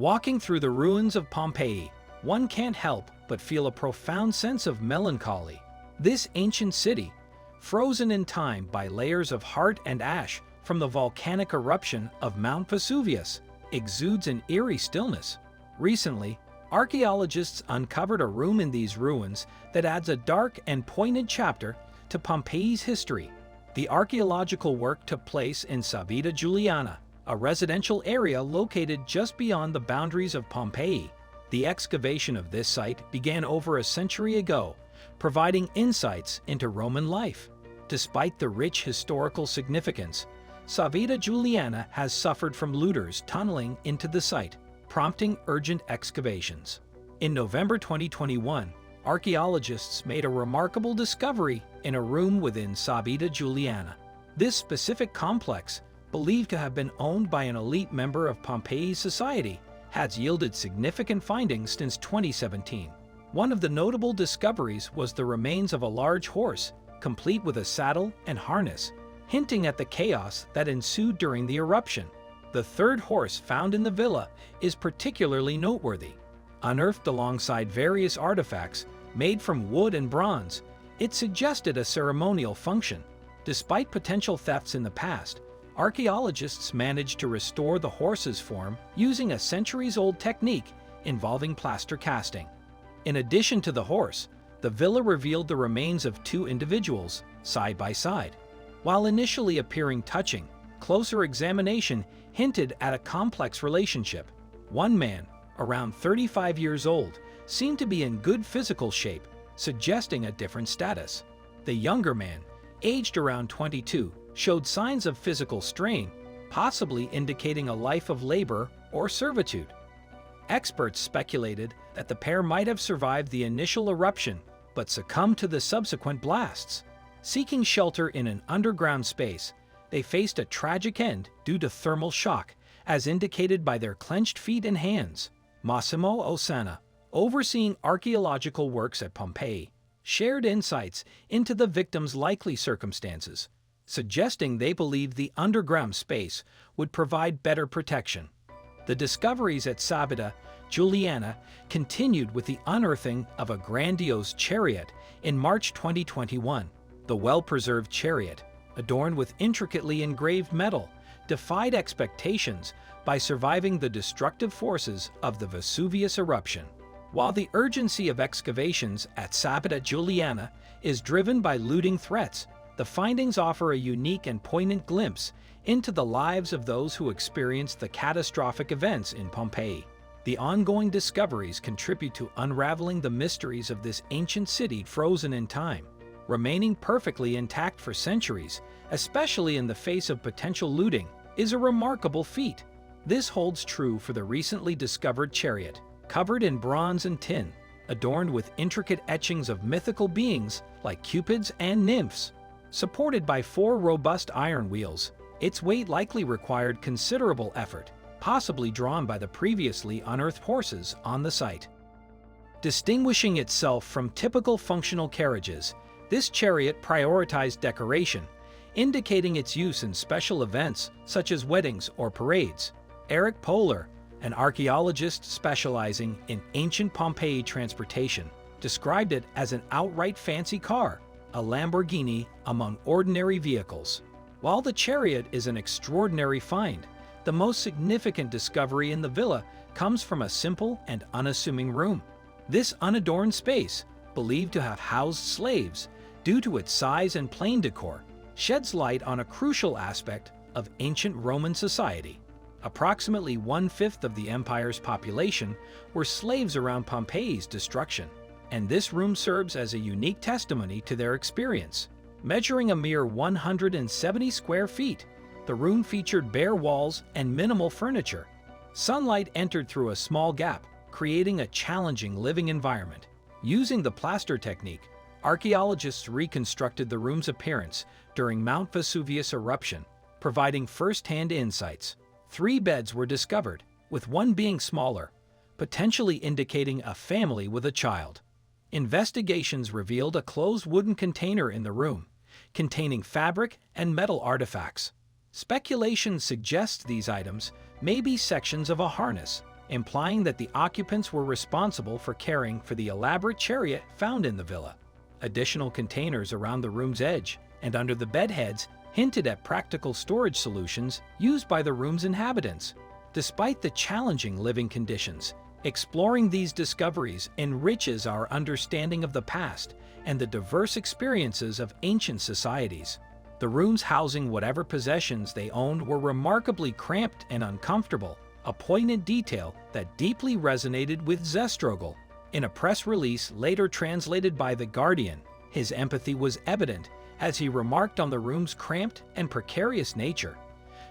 Walking through the ruins of Pompeii, one can't help but feel a profound sense of melancholy. This ancient city, frozen in time by layers of heart and ash from the volcanic eruption of Mount Vesuvius, exudes an eerie stillness. Recently, archaeologists uncovered a room in these ruins that adds a dark and poignant chapter to Pompeii's history. The archaeological work took place in Civita Juliana, a residential area located just beyond the boundaries of Pompeii. The excavation of this site began over a century ago, providing insights into Roman life. Despite the rich historical significance, Civita Juliana has suffered from looters tunneling into the site, prompting urgent excavations. In November 2021, archaeologists made a remarkable discovery in a room within Civita Juliana. This specific complex, believed to have been owned by an elite member of Pompeii's society, has yielded significant findings since 2017. One of the notable discoveries was the remains of a large horse, complete with a saddle and harness, hinting at the chaos that ensued during the eruption. The third horse found in the villa is particularly noteworthy. Unearthed alongside various artifacts made from wood and bronze, it suggested a ceremonial function. Despite potential thefts in the past, archaeologists managed to restore the horse's form using a centuries-old technique involving plaster casting. In addition to the horse, the villa revealed the remains of two individuals, side by side. While initially appearing touching, closer examination hinted at a complex relationship. One man, around 35 years old, seemed to be in good physical shape, suggesting a different status. The younger man, aged around 22, showed signs of physical strain, possibly indicating a life of labor or servitude. Experts speculated that the pair might have survived the initial eruption but succumbed to the subsequent blasts. Seeking shelter in an underground space, they faced a tragic end due to thermal shock, as indicated by their clenched feet and hands. Massimo Osanna, overseeing archaeological works at Pompeii, shared insights into the victims' likely circumstances, suggesting they believed the underground space would provide better protection. The discoveries at Civita Juliana continued with the unearthing of a grandiose chariot in March 2021. The well-preserved chariot, adorned with intricately engraved metal, defied expectations by surviving the destructive forces of the Vesuvius eruption. While the urgency of excavations at Civita Juliana is driven by looting threats, the findings offer a unique and poignant glimpse into the lives of those who experienced the catastrophic events in Pompeii. The ongoing discoveries contribute to unraveling the mysteries of this ancient city frozen in time, remaining perfectly intact for centuries, especially in the face of potential looting, is a remarkable feat. This holds true for the recently discovered chariot, covered in bronze and tin, adorned with intricate etchings of mythical beings like cupids and nymphs. Supported by 4 robust iron wheels, its weight likely required considerable effort, possibly drawn by the previously unearthed horses on the site. Distinguishing itself from typical functional carriages, this chariot prioritized decoration, indicating its use in special events such as weddings or parades. Eric Pohler, an archaeologist specializing in ancient Pompeii transportation, described it as an outright fancy car, a Lamborghini among ordinary vehicles. While the chariot is an extraordinary find, the most significant discovery in the villa comes from a simple and unassuming room. This unadorned space, believed to have housed slaves due to its size and plain decor, sheds light on a crucial aspect of ancient Roman society. Approximately 1/5 of the empire's population were slaves around Pompeii's destruction, and this room serves as a unique testimony to their experience. Measuring a mere 170 square feet, the room featured bare walls and minimal furniture. Sunlight entered through a small gap, creating a challenging living environment. Using the plaster technique, archaeologists reconstructed the room's appearance during Mount Vesuvius eruption, providing first-hand insights. 3 beds were discovered, with one being smaller, potentially indicating a family with a child. Investigations revealed a closed wooden container in the room, containing fabric and metal artifacts. Speculation suggests these items may be sections of a harness, implying that the occupants were responsible for caring for the elaborate chariot found in the villa. Additional containers around the room's edge and under the bedheads hinted at practical storage solutions used by the room's inhabitants. Despite the challenging living conditions, exploring these discoveries enriches our understanding of the past and the diverse experiences of ancient societies. The rooms housing whatever possessions they owned were remarkably cramped and uncomfortable, a poignant detail that deeply resonated with Zestrogel. In a press release later translated by The Guardian, his empathy was evident as he remarked on the room's cramped and precarious nature,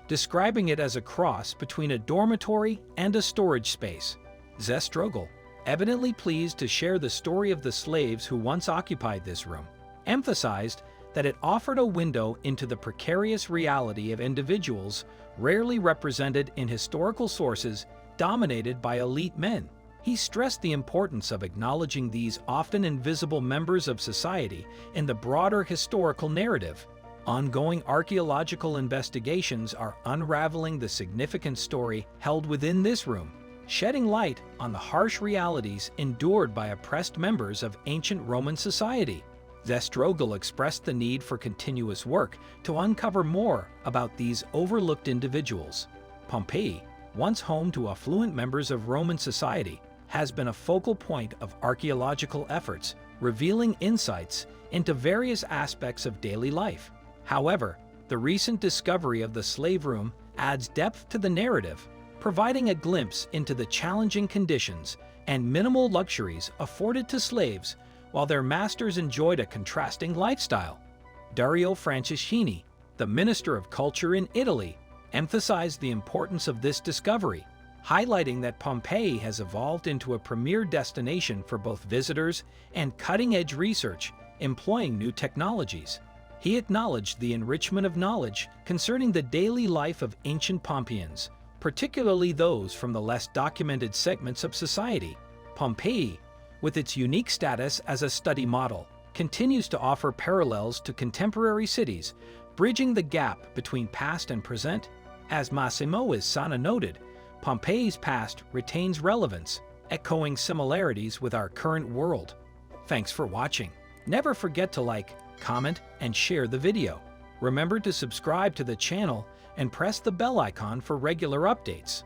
describing it as a cross between a dormitory and a storage space. Zestrogel, evidently pleased to share the story of the slaves who once occupied this room, emphasized that it offered a window into the precarious reality of individuals rarely represented in historical sources dominated by elite men. He stressed the importance of acknowledging these often invisible members of society in the broader historical narrative. Ongoing archaeological investigations are unraveling the significant story held within this room, shedding light on the harsh realities endured by oppressed members of ancient Roman society. Zestrogel expressed the need for continuous work to uncover more about these overlooked individuals. Pompeii, once home to affluent members of Roman society, has been a focal point of archaeological efforts, revealing insights into various aspects of daily life. However, the recent discovery of the slave room adds depth to the narrative, providing a glimpse into the challenging conditions and minimal luxuries afforded to slaves while their masters enjoyed a contrasting lifestyle. Dario Franceschini, the Minister of Culture in Italy, emphasized the importance of this discovery, highlighting that Pompeii has evolved into a premier destination for both visitors and cutting-edge research employing new technologies. He acknowledged the enrichment of knowledge concerning the daily life of ancient Pompeians, particularly those from the less documented segments of society. Pompeii, with its unique status as a study model, continues to offer parallels to contemporary cities, bridging the gap between past and present. As Massimo Izana noted, Pompeii's past retains relevance, echoing similarities with our current world. Thanks for watching. Never forget to like, comment, and share the video. Remember to subscribe to the channel and press the bell icon for regular updates.